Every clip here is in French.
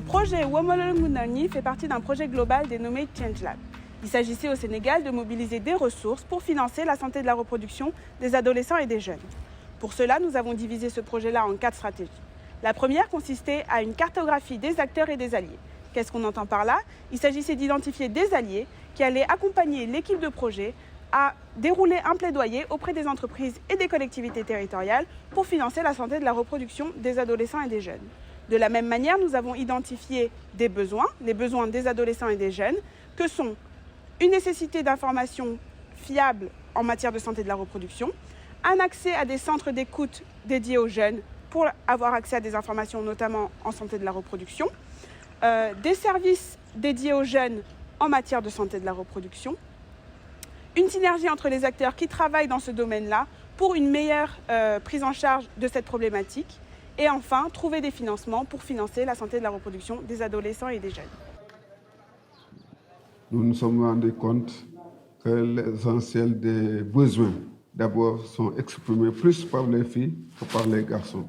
projet Womolongunani fait partie d'un projet global dénommé Change Lab. Il s'agissait au Sénégal de mobiliser des ressources pour financer la santé de la reproduction des adolescents et des jeunes. Pour cela, nous avons divisé ce projet-là en 4 stratégies. La première consistait à une cartographie des acteurs et des alliés. Qu'est-ce qu'on entend par là? Il s'agissait d'identifier des alliés qui allaient accompagner l'équipe de projet à dérouler un plaidoyer auprès des entreprises et des collectivités territoriales pour financer la santé de la reproduction des adolescents et des jeunes. De la même manière, nous avons identifié des besoins, les besoins des adolescents et des jeunes, que sont une nécessité d'information fiable en matière de santé de la reproduction, un accès à des centres d'écoute dédiés aux jeunes pour avoir accès à des informations notamment en santé de la reproduction, des services dédiés aux jeunes en matière de santé de la reproduction, une synergie entre les acteurs qui travaillent dans ce domaine-là pour une meilleure prise en charge de cette problématique et enfin trouver des financements pour financer la santé de la reproduction des adolescents et des jeunes. Nous nous sommes rendus compte que l'essentiel des besoins d'abord sont exprimés plus par les filles que par les garçons.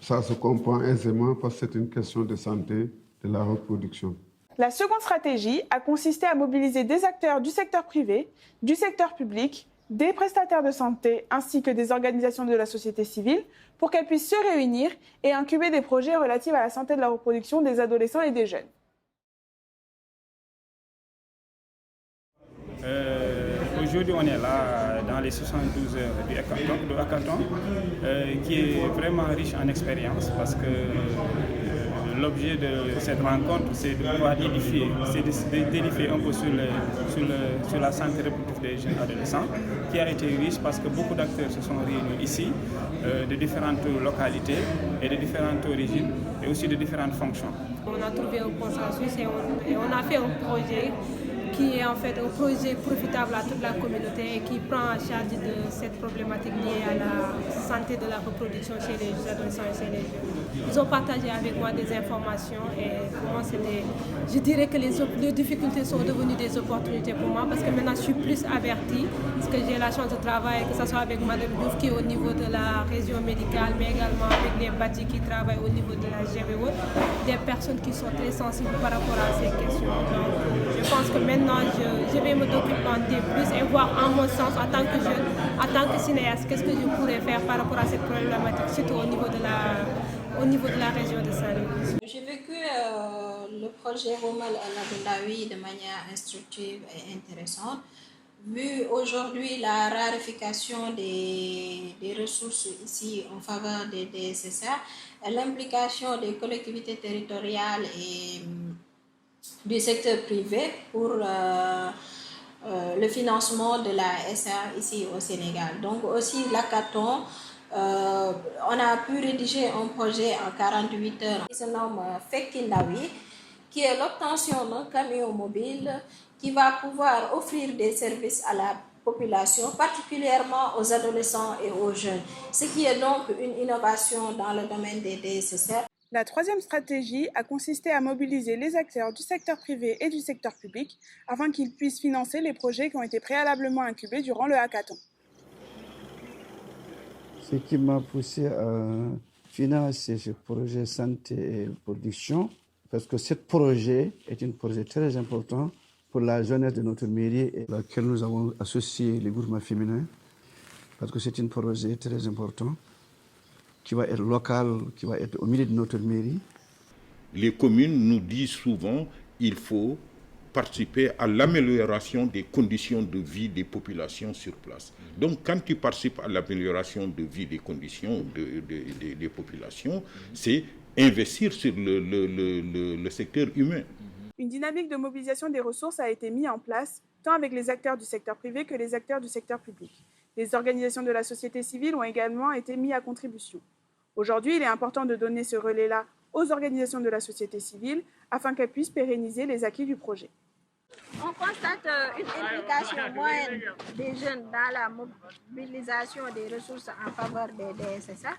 Ça se comprend aisément parce que c'est une question de santé de la reproduction. La seconde stratégie a consisté à mobiliser des acteurs du secteur privé, du secteur public, des prestataires de santé ainsi que des organisations de la société civile pour qu'elles puissent se réunir et incuber des projets relatifs à la santé de la reproduction des adolescents et des jeunes. Aujourd'hui, on est là dans les 72 heures du hackathon, qui est vraiment riche en expérience parce que l'objet de cette rencontre, c'est de pouvoir édifier, d'édifier un peu sur la santé reproductive des jeunes adolescents, qui a été riche parce que beaucoup d'acteurs se sont réunis ici, de différentes localités et de différentes origines, et aussi de différentes fonctions. On a trouvé un consensus et on a fait un projet qui est en fait un projet profitable à toute la communauté et qui prend en charge de cette problématique liée à la santé de la reproduction chez les adolescents et chez les jeunes. Ils ont partagé avec moi des informations et pour moi je dirais que les difficultés sont devenues des opportunités pour moi parce que maintenant je suis plus avertie, parce que j'ai la chance de travailler, que ce soit avec Mme Diouf qui est au niveau de la région médicale, mais également avec les bâtis qui travaillent au niveau de la GVO, des personnes qui sont très sensibles par rapport à ces questions. Donc, je pense que maintenant je vais me documenter plus et voir en mon sens en tant que jeune, en tant que cinéaste, qu'est-ce que je pourrais faire par rapport à cette problématique, surtout au niveau de la région de Saint-Louis. J'ai vécu le projet Womal al-Abdoulawi de manière instructive et intéressante. Vu aujourd'hui la raréfaction des ressources ici en faveur des DSSA, l'implication des collectivités territoriales et du secteur privé pour le financement de la SA ici au Sénégal. Donc aussi l'hackathon, on a pu rédiger un projet en 48 heures qui se nomme Fekindawi, qui est l'obtention d'un camion mobile qui va pouvoir offrir des services à la population, particulièrement aux adolescents et aux jeunes, ce qui est donc une innovation dans le domaine des DSSR. La troisième stratégie a consisté à mobiliser les acteurs du secteur privé et du secteur public afin qu'ils puissent financer les projets qui ont été préalablement incubés durant le hackathon. Ce qui m'a poussé à financer ce projet santé et production, parce que ce projet est un projet très important pour la jeunesse de notre mairie et laquelle nous avons associé les groupements féminins, parce que c'est un projet très important qui va être local, qui va être au milieu de notre mairie. Les communes nous disent souvent qu'il faut participer à l'amélioration des conditions de vie des populations sur place. Donc quand tu participes à l'amélioration de vie des conditions des populations, c'est investir sur le secteur humain. Une dynamique de mobilisation des ressources a été mise en place tant avec les acteurs du secteur privé que les acteurs du secteur public. Les organisations de la société civile ont également été mises à contribution. Aujourd'hui, il est important de donner ce relais-là aux organisations de la société civile afin qu'elles puissent pérenniser les acquis du projet. On constate une implication moyenne des jeunes dans la mobilisation des ressources en faveur des DSSA,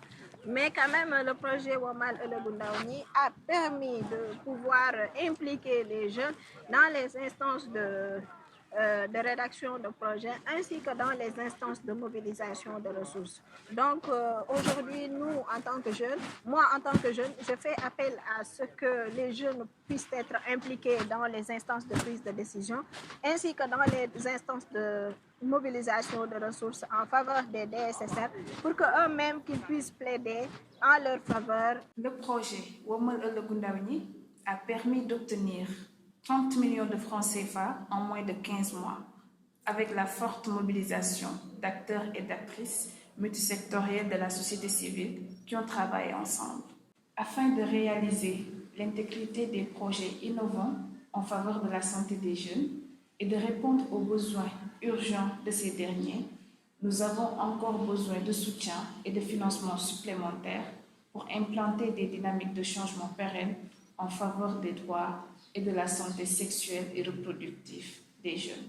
mais quand même le projet Womal al-Abdoulawi a permis de pouvoir impliquer les jeunes dans les instances de rédaction de projets ainsi que dans les instances de mobilisation de ressources. Donc aujourd'hui, nous, en tant que jeunes, moi en tant que jeune, je fais appel à ce que les jeunes puissent être impliqués dans les instances de prise de décision ainsi que dans les instances de mobilisation de ressources en faveur des DSSR pour qu'eux-mêmes qu'ils puissent plaider en leur faveur. Le projet Womal Ëllëgu Ndaw Ñi a permis d'obtenir 30 millions de francs CFA en moins de 15 mois, avec la forte mobilisation d'acteurs et d'actrices multisectoriels de la société civile qui ont travaillé ensemble. Afin de réaliser l'intégrité des projets innovants en faveur de la santé des jeunes et de répondre aux besoins urgents de ces derniers, nous avons encore besoin de soutien et de financement supplémentaires pour implanter des dynamiques de changement pérennes en faveur des droits et de la santé sexuelle et reproductive des jeunes.